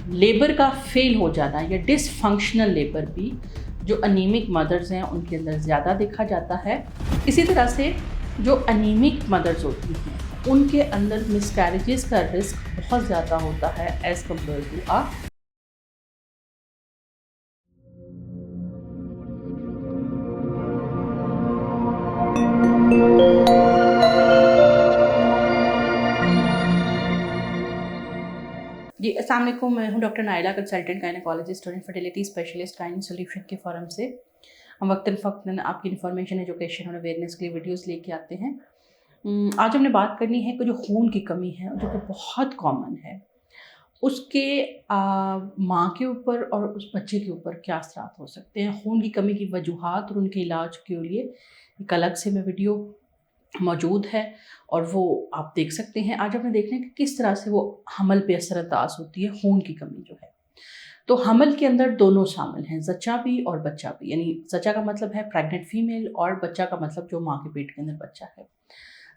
Labour का fail हो जाना या डिसफंक्शनल लेबर भी जो अनीमिक मदर्स हैं उनके अंदर ज़्यादा देखा जाता है। इसी तरह से जो अनीमिक मदर्स होती हैं उनके अंदर मिसकैरेजेस का रिस्क बहुत ज़्यादा होता है एज़ कम्पेयर टू अ जी, अस्सलाम वालेकुम। मैं हूँ डॉक्टर नायला, कंसल्टेंट गायनेकोलॉजिस्ट और इनफर्टिलिटी स्पेशलिस्ट गायनी सॉल्यूशन के फोरम से। हम वक्तन फ़क्तन आपकी इन्फॉर्मेशन, एजुकेशन और अवेयरनेस के लिए वीडियोस लेके आते हैं। आज हमने बात करनी है कि जो खून की कमी है जो कि बहुत कॉमन है, उसके माँ के ऊपर और उस बच्चे के ऊपर क्या असरात हो सकते हैं। खून की कमी की वजूहात और उनके इलाज के लिए एक अलग से मैं वीडियो मौजूद है और वो आप देख सकते हैं। आज हमने देखना है कि किस तरह से वो हमल पे असरअंदाज होती है खून की कमी जो है। तो हमल के अंदर दोनों शामिल हैं, ज़च्चा भी और बच्चा भी। यानी ज़च्चा का मतलब है प्रेग्नेंट फीमेल और बच्चा का मतलब जो माँ के पेट के अंदर बच्चा है।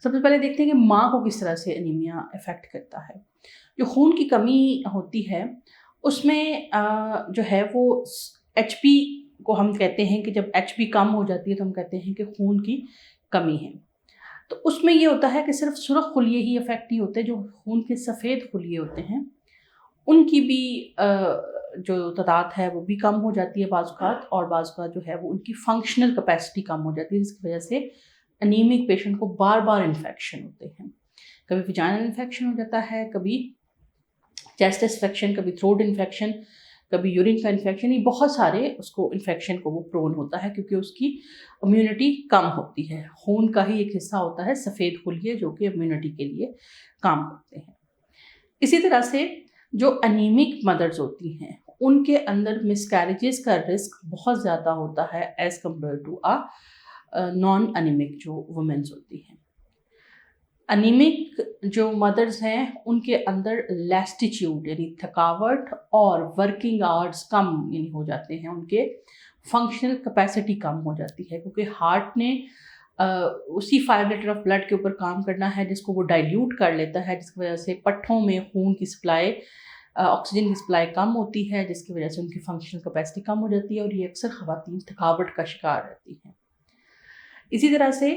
सबसे पहले देखते हैं कि माँ को किस तरह से एनीमिया इफ़ेक्ट करता है। जो खून की कमी होती है उसमें जो है वो एचपी को हम कहते हैं कि जब एचपी कम हो जाती है तो हम कहते हैं कि खून की कमी है। तो उसमें ये होता है कि सिर्फ सुर्ख खुलिये ही इफ़ेक्ट नहीं होते, जो खून के सफ़ेद खुलिये होते हैं उनकी भी जो तादाद है वो भी कम हो जाती है बाज़ औक़ात, और बाज़ औक़ात जो है वो उनकी फंक्शनल कैपेसिटी कम हो जाती है, जिसकी वजह से अनीमिक पेशेंट को बार-बार इन्फेक्शन होते हैं। कभी वजाइनल इन्फेक्शन हो जाता है, कभी चेस्ट इन्फेक्शन, कभी थ्रोट इन्फेक्शन, कभी यूरिन का इन्फेक्शन। ये बहुत सारे उसको इन्फेक्शन को वो प्रोन होता है क्योंकि उसकी इम्यूनिटी कम होती है। खून का ही एक हिस्सा होता है सफ़ेद खुलिये जो कि इम्यूनिटी के लिए काम करते हैं। इसी तरह से जो अनीमिक मदर्स होती हैं उनके अंदर मिसकैरेजेस का रिस्क बहुत ज़्यादा होता है as compare to a non anemic जो वुमेन्स होती हैं। अनीमिक जो मदर्स हैं उनके अंदर लैस्टिट्यूड यानी थकावट और वर्किंग आवर्स कम यानी हो जाते हैं, उनके फंक्शनल कैपेसिटी कम हो जाती है क्योंकि हार्ट ने उसी 5 लीटर ऑफ ब्लड के ऊपर काम करना है जिसको वो डाइल्यूट कर लेता है, जिसकी वजह से पट्ठों में खून की सप्लाई, ऑक्सीजन की सप्लाई कम होती है, जिसकी वजह से उनकी फंक्शनल कैपेसिटी कम हो जाती है और ये अक्सर ख़वातीन थकावट का शिकार रहती हैं। इसी तरह से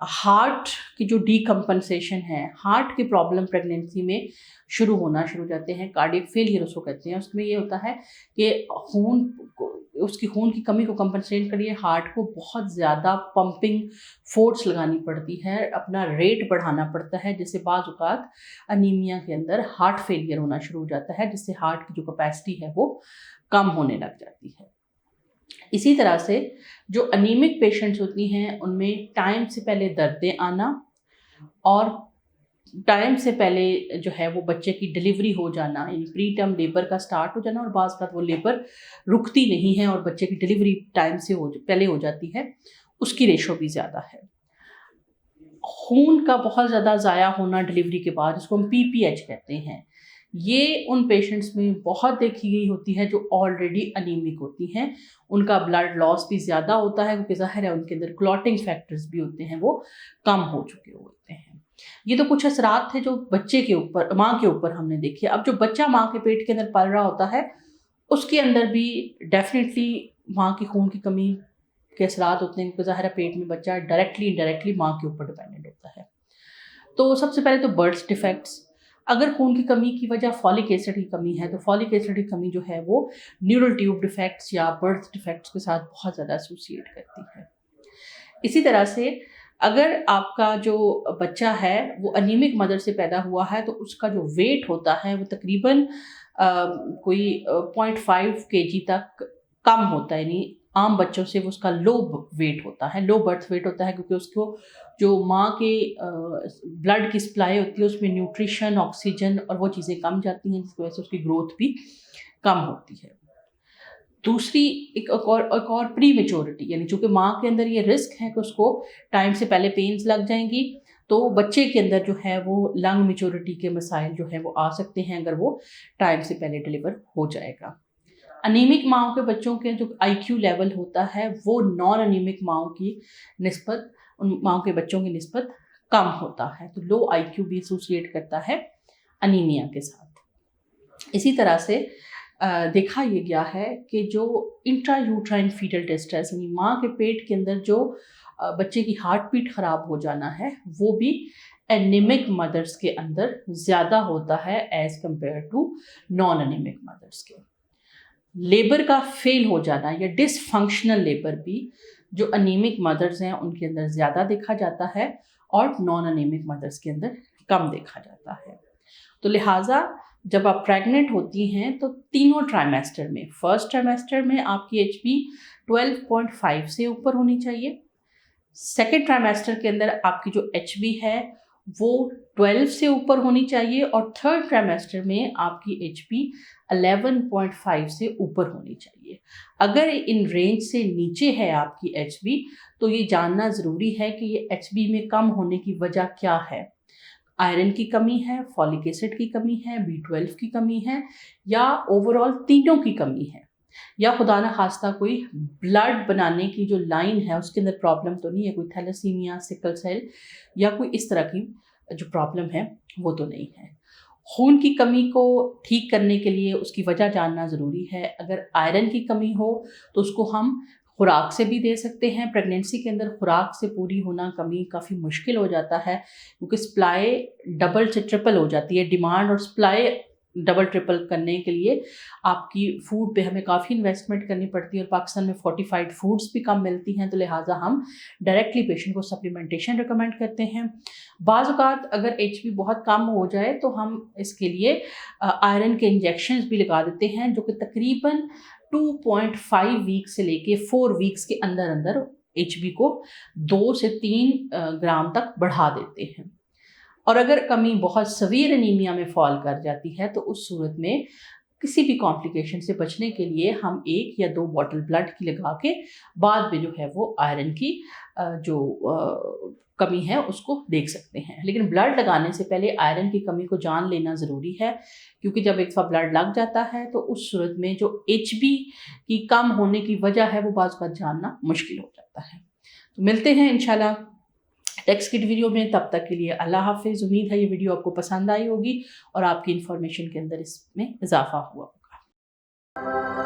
हार्ट की जो डीकम्पनसेशन है, हार्ट की प्रॉब्लम प्रेगनेंसी में शुरू हो जाते हैं, कार्डियक फेलियर उसको कहते हैं। उसमें ये होता है कि उसकी खून की कमी को कंपनसेट करिए हार्ट को बहुत ज़्यादा पंपिंग फोर्स लगानी पड़ती है, अपना रेट बढ़ाना पड़ता है, जिससे बाज़ औक़ात अनीमिया के अंदर हार्ट फेलियर होना शुरू हो जाता है, जिससे हार्ट की जो कैपेसिटी है वो कम होने लग जाती है। इसी तरह से जो अनीमिक पेशेंट्स होती हैं उनमें टाइम से पहले दर्दें आना और टाइम से पहले जो है वो बच्चे की डिलीवरी हो जाना, यानी प्री टर्म लेबर का स्टार्ट हो जाना और बाज़ बात वो लेबर रुकती नहीं है और बच्चे की डिलीवरी टाइम से पहले हो जाती है, उसकी रेशो भी ज़्यादा है। खून का बहुत ज़्यादा ज़ाया होना डिलीवरी के बाद, जिसको हम पीपीएच कहते हैं, ये उन पेशेंट्स में बहुत देखी गई होती है जो ऑलरेडी अनीमिक होती हैं। उनका ब्लड लॉस भी ज़्यादा होता है क्योंकि ज़ाहिर है उनके अंदर क्लॉटिंग फैक्टर्स भी होते हैं, वो कम हो चुके होते हैं। ये तो कुछ असरात थे जो बच्चे के ऊपर, माँ के ऊपर हमने देखे। अब जो बच्चा माँ के पेट के अंदर पल रहा होता है, उसके अंदर भी डेफ़िनेटली माँ की खून की कमी के असरात होते हैं क्योंकि ज़ाहिर है पेट में बच्चा डायरेक्टली इनडायरेक्टली माँ के ऊपर डिपेंडेंट होता है। तो सबसे पहले तो बर्थ डिफेक्ट्स। अगर खून की कमी की वजह फॉलिक एसिड की कमी है तो फॉलिक एसिड की कमी जो है वो न्यूरल ट्यूब डिफेक्ट्स या बर्थ डिफेक्ट्स के साथ बहुत ज़्यादा एसोसिएट करती है। इसी तरह से अगर आपका जो बच्चा है वो अनीमिक मदर से पैदा हुआ है तो उसका जो वेट होता है वो तकरीबन कोई 0.5 केजी तक कम होता है, यानी आम बच्चों से वो उसका लो वेट होता है, लो बर्थ वेट होता है क्योंकि उसको जो माँ के ब्लड की सप्लाई होती है उसमें न्यूट्रिशन, ऑक्सीजन और वो चीज़ें कम जाती हैं, जिसकी वजह से उसकी ग्रोथ भी कम होती है। दूसरी एक और प्री मेच्योरिटी, यानी चूँकि माँ के अंदर ये रिस्क है कि उसको टाइम से पहले पेन्स लग जाएँगी, तो बच्चे के अंदर जो है वो लंग मैच्योरिटी के मसाइल जो हैं वो आ सकते हैं अगर वो टाइम से पहले डिलीवर हो जाएगा। अनीमिक माँओं के बच्चों के जो आईक्यू लेवल होता है वो नॉन अनीमिक माँओं की निस्बत, उन माँओं के बच्चों की निस्बत कम होता है, तो लो आईक्यू भी एसोसिएट करता है अनीमिया के साथ। इसी तरह से देखा ये गया है कि जो इंट्रा यूट्राइन फीटल डिस्ट्रेस यानी माँ के पेट के अंदर जो बच्चे की हार्ट बीट ख़राब हो जाना है वो भी एनीमिक मदर्स के अंदर ज़्यादा होता है as compare to non anemic mothers के। लेबर का फेल हो जाना या डिसफंक्शनल लेबर भी जो अनीमिक मदर्स हैं उनके अंदर ज़्यादा देखा जाता है और नॉन अनीमिक मदर्स के अंदर कम देखा जाता है। तो लिहाजा जब आप प्रेग्नेंट होती हैं तो तीनों ट्राइमेस्टर में, फर्स्ट ट्राइमेस्टर में आपकी HB 12.5 से ऊपर होनी चाहिए, सेकेंड ट्राइमेस्टर के अंदर आपकी जो HB है वो 12 से ऊपर होनी चाहिए और थर्ड ट्राइमेस्टर में आपकी HB 11.5 से ऊपर होनी चाहिए। अगर इन रेंज से नीचे है आपकी HB तो ये जानना ज़रूरी है कि ये HB में कम होने की वजह क्या है। आयरन की कमी है, फॉलिक एसिड की कमी है, B12 की कमी है या ओवरऑल तीनों की कमी है, या खुदा न खास्ता कोई ब्लड बनाने की जो लाइन है उसके अंदर प्रॉब्लम तो नहीं है, कोई थैलेसीमिया, सिकल सेल या कोई इस तरह की जो प्रॉब्लम है वो तो नहीं है। खून की कमी को ठीक करने के लिए उसकी वजह जानना ज़रूरी है। अगर आयरन की कमी हो तो उसको हम खुराक से भी दे सकते हैं। प्रेगनेंसी के अंदर खुराक से पूरी होना कमी काफ़ी मुश्किल हो जाता है क्योंकि सप्लाई डबल से ट्रिपल हो जाती है। डिमांड और सप्लाई डबल ट्रिपल करने के लिए आपकी फ़ूड पे हमें काफ़ी इन्वेस्टमेंट करनी पड़ती है और पाकिस्तान में फोर्टिफाइड फूड्स भी कम मिलती हैं, तो लिहाजा हम डायरेक्टली पेशेंट को सप्लीमेंटेशन रिकमेंड करते हैं। बाज़ औक़ात अगर HB बहुत कम हो जाए तो हम इसके लिए आयरन के इंजेक्शंस भी लगा देते हैं जो कि तकरीबन 2.5 वीक से लेके 4 वीक्स के अंदर अंदर HB को 2 से 3 ग्राम तक बढ़ा देते हैं। और अगर कमी बहुत सवीर एनीमिया में फॉल कर जाती है तो उस सूरत में किसी भी कॉम्प्लिकेशन से बचने के लिए हम 1 या 2 बॉटल ब्लड की लगा के बाद में जो है वो आयरन की जो कमी है उसको देख सकते हैं। लेकिन ब्लड लगाने से पहले आयरन की कमी को जान लेना ज़रूरी है क्योंकि जब एक दफ़ा ब्लड लग जाता है तो उस सूरत में जो HB की कम होने की वजह है वो बाज़ बात जानना मुश्किल हो जाता है। तो मिलते हैं इंशाल्लाह नेक्स्ट किट वीडियो में, तब तक के लिए अल्लाह हाफिज़। उम्मीद है ये वीडियो आपको पसंद आई होगी और आपकी इन्फॉर्मेशन के अंदर इसमें इजाफा हुआ होगा।